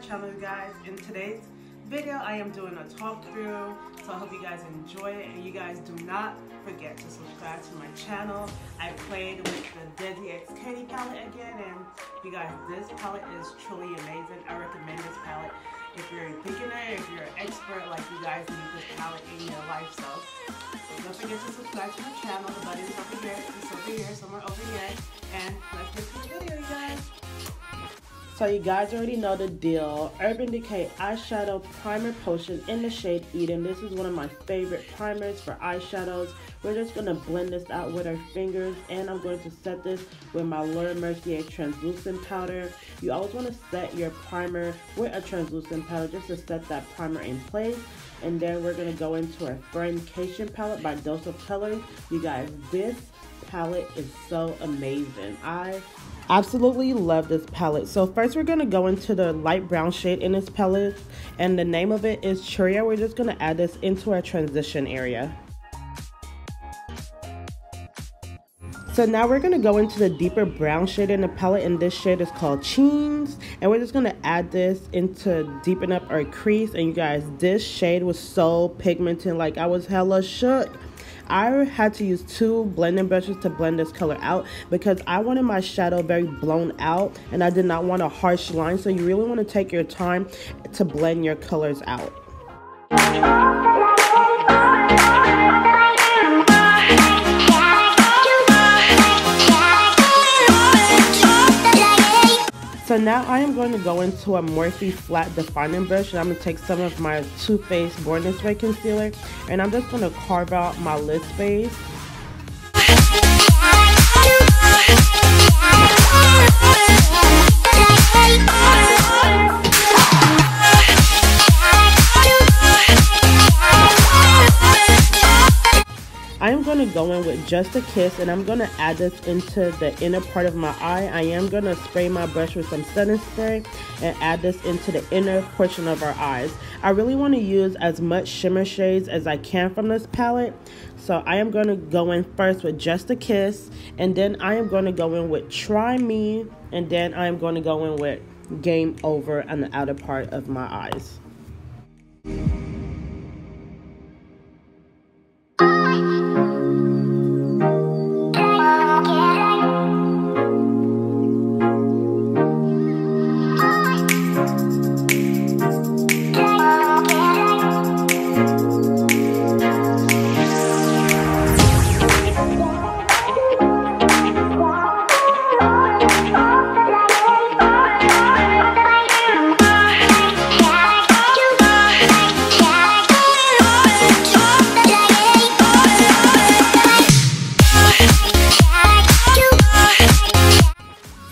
channel, you guys. In today's video I am doing a talk through, so I hope you guys enjoy it, and you guys do not forget to subscribe to my channel. I played with the Desi x Katy palette again, and you guys, this palette is truly amazing. I recommend this palette if you're a beginner, if you're an expert, like you guys need this palette in your life. So don't forget to subscribe to my channel. The button is over here, it's over here, somewhere over here, and let's get to the video, you guys. So you guys already know the deal. Urban Decay eyeshadow primer potion in the shade Eden. This is one of my favorite primers for eyeshadows. We're just going to blend this out with our fingers, and I'm going to set this with my Mercier translucent powder. You always want to set your primer with a translucent powder just to set that primer in place. And then we're going to go into our FRIENDCATION palette by Dose of Colors. You guys, this palette is so amazing. I absolutely love this palette. So first we're going to go into the light brown shade in this palette, and the name of it is Shalya. We're just going to add this into our transition area. So now we're going to go into the deeper brown shade in the palette, and this shade is called Cheens, and we're just going to add this into deepen up our crease. And you guys, this shade was so pigmented, like I was hella shook. I had to use two blending brushes to blend this color out because I wanted my shadow very blown out and I did not want a harsh line. So you really want to take your time to blend your colors out. So now I am going to go into a Morphe flat defining brush, and I'm going to take some of my Too Faced Born This Way concealer, and I'm just going to carve out my lid space. I am going to go in with Just a Kiss, and I'm going to add this into the inner part of my eye. I am going to spray my brush with some setting spray and add this into the inner portion of our eyes. I really want to use as much shimmer shades as I can from this palette. So I am going to go in first with Just a Kiss, and then I am going to go in with Try Me, and then I am going to go in with Game Over on the outer part of my eyes.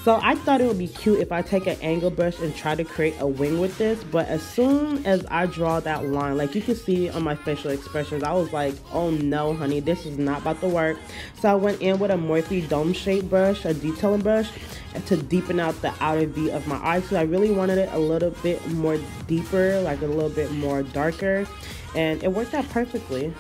So I thought it would be cute if I take an angle brush and try to create a wing with this, but as soon as I draw that line, like you can see on my facial expressions, I was like, oh no honey, this is not about to work. So I went in with a Morphe dome shape brush, a detailing brush, to deepen out the outer V of my eye. So I really wanted it a little bit more deeper, like a little bit more darker, and it worked out perfectly.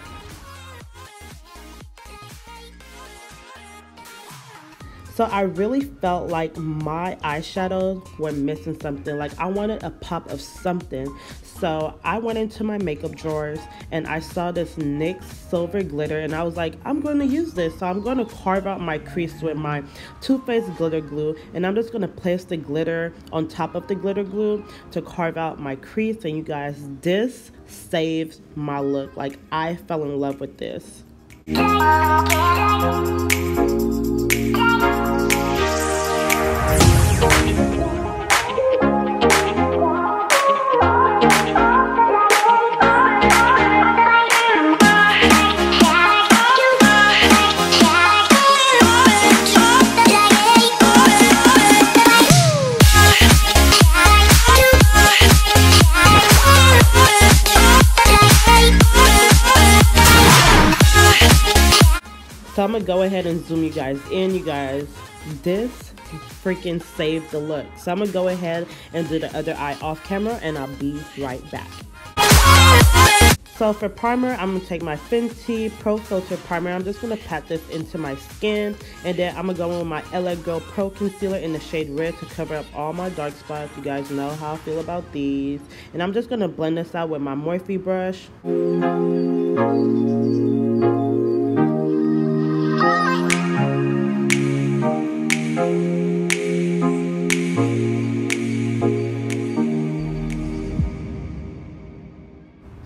So I really felt like my eyeshadows were missing something. Like I wanted a pop of something. So I went into my makeup drawers and I saw this NYX silver glitter, and I was like, I'm going to use this. So I'm going to carve out my crease with my Too Faced glitter glue, and I'm just going to place the glitter on top of the glitter glue to carve out my crease. And you guys, this saved my look. Like I fell in love with this. So I'm gonna go ahead and zoom you guys in. You guys, this freaking saved the look. So I'm gonna go ahead and do the other eye off camera, and I'll be right back. So for primer, I'm going to take my Fenty Pro Filt'r primer. I'm just going to pat this into my skin. And then I'm going to go in with my Girl Pro Concealer in the shade Red to cover up all my dark spots. You guys know how I feel about these. And I'm just going to blend this out with my Morphe brush.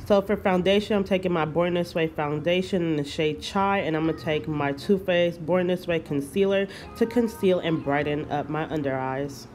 So for foundation, I'm taking my Born This Way foundation in the shade Chai, and I'm going to take my Too Faced Born This Way concealer to conceal and brighten up my under eyes.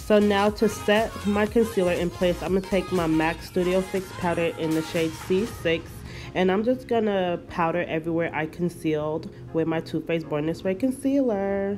So now to set my concealer in place, I'm going to take my MAC Studio Fix powder in the shade C6. And I'm just going to powder everywhere I concealed with my Too Faced Born This Way concealer.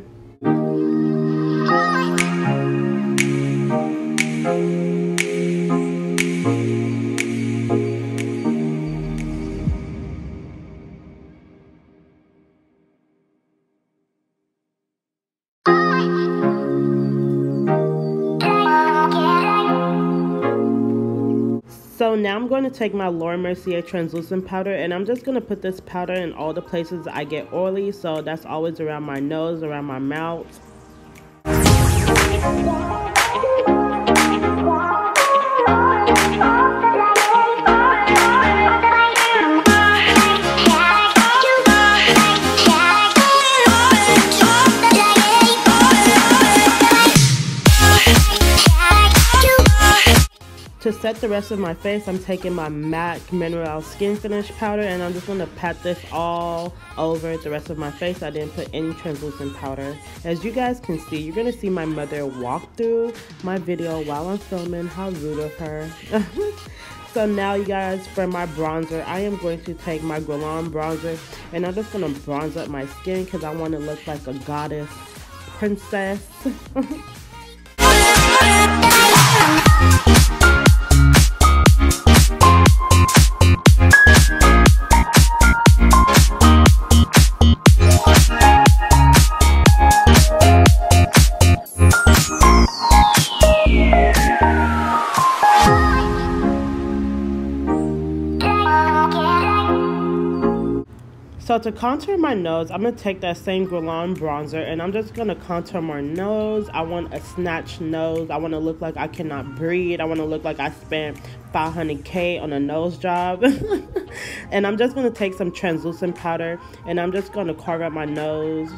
So now I'm going to take my Mercier translucent powder, and I'm just going to put this powder in all the places I get oily. So that's always around my nose, around my mouth. To set the rest of my face, I'm taking my MAC Mineralized SkinFinish powder, and I'm just going to pat this all over the rest of my face. I didn't put any translucent powder. As you guys can see, you're going to see my mother walk through my video while I'm filming. How rude of her. So now, you guys, for my bronzer, I am going to take my Guerlain bronzer, and I'm just going to bronze up my skin because I want to look like a goddess princess. So So to contour my nose, I'm going to take that same Guerlain bronzer and I'm just going to contour my nose. I want a snatched nose. I want to look like I cannot breathe. I want to look like I spent $500K on a nose job. And I'm just going to take some translucent powder and I'm just going to carve out my nose.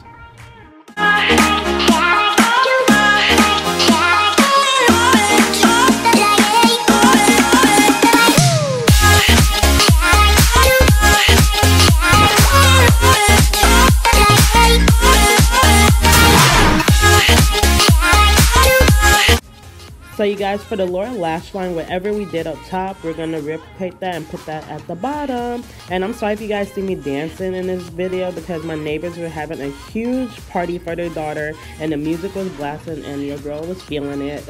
So you guys, for the lower lash line, whatever we did up top, we're going to replicate that and put that at the bottom. And I'm sorry if you guys see me dancing in this video because my neighbors were having a huge party for their daughter and the music was blasting and your girl was feeling it.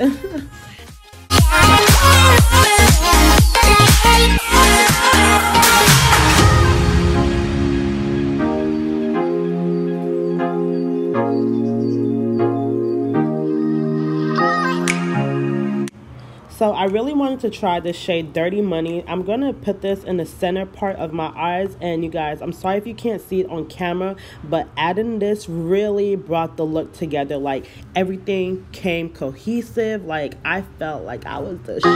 So I really wanted to try this shade Dirty Money. I'm going to put this in the center part of my eyes. And you guys, I'm sorry if you can't see it on camera, but adding this really brought the look together. Like everything came cohesive. Like I felt like I was the shit.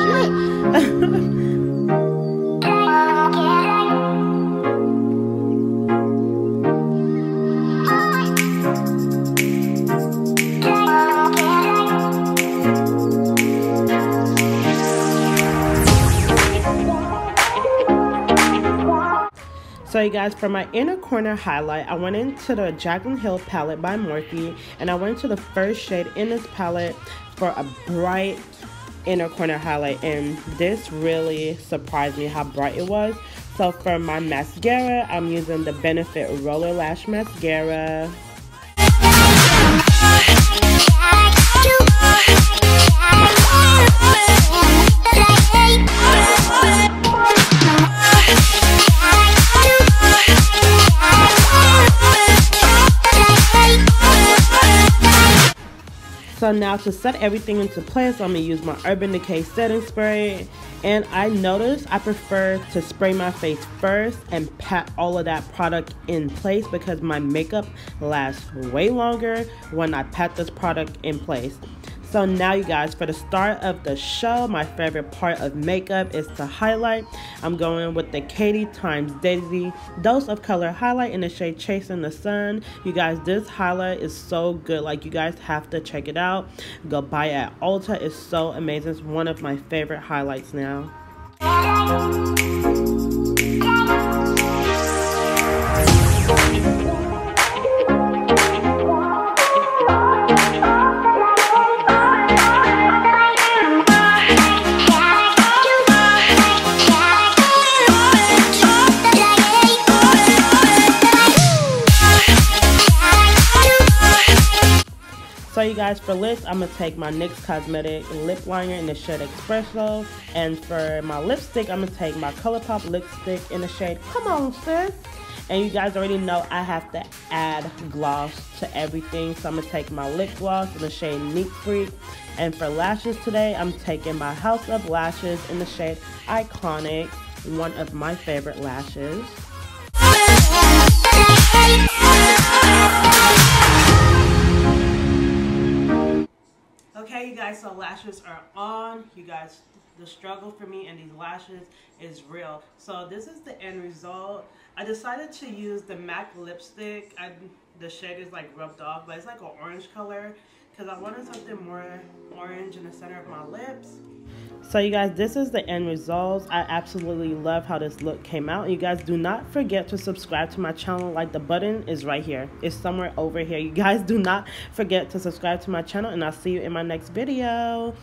So you guys, for my inner corner highlight, I went into the Jaclyn Hill palette by Morphe, and I went to the first shade in this palette for a bright inner corner highlight, and this really surprised me how bright it was. So for my mascara, I'm using the Benefit Roller Lash Mascara. So now to set everything into place, I'm going to use my Urban Decay setting spray. And I noticed I prefer to spray my face first and pat all of that product in place because my makeup lasts way longer when I pat this product in place. So now you guys, for the start of the show, my favorite part of makeup is to highlight. I'm going with the Katy times Desi Dose of Color highlight in the shade Chasing the Sun. You guys, this highlight is so good. Like, you guys have to check it out. Go buy it at Ulta. It's so amazing. It's one of my favorite highlights now. So you guys, for lips, I'm going to take my NYX Cosmetic Lip Liner in the shade Espresso. And for my lipstick, I'm going to take my ColourPop lipstick in the shade Come On Sis. And you guys already know I have to add gloss to everything. So I'm going to take my lip gloss in the shade Neat Freak. And for lashes today, I'm taking my House of Lashes in the shade Iconic, one of my favorite lashes. Okay, you guys, so lashes are on. You guys, the struggle for me and these lashes is real. So this is the end result. I decided to use the MAC lipstick. The shade is like rubbed off, but it's like an orange color because I wanted something more orange in the center of my lips. So you guys, this is the end result. I absolutely love how this look came out. You guys, do not forget to subscribe to my channel. Like, the button is right here. It's somewhere over here. You guys, do not forget to subscribe to my channel, and I'll see you in my next video.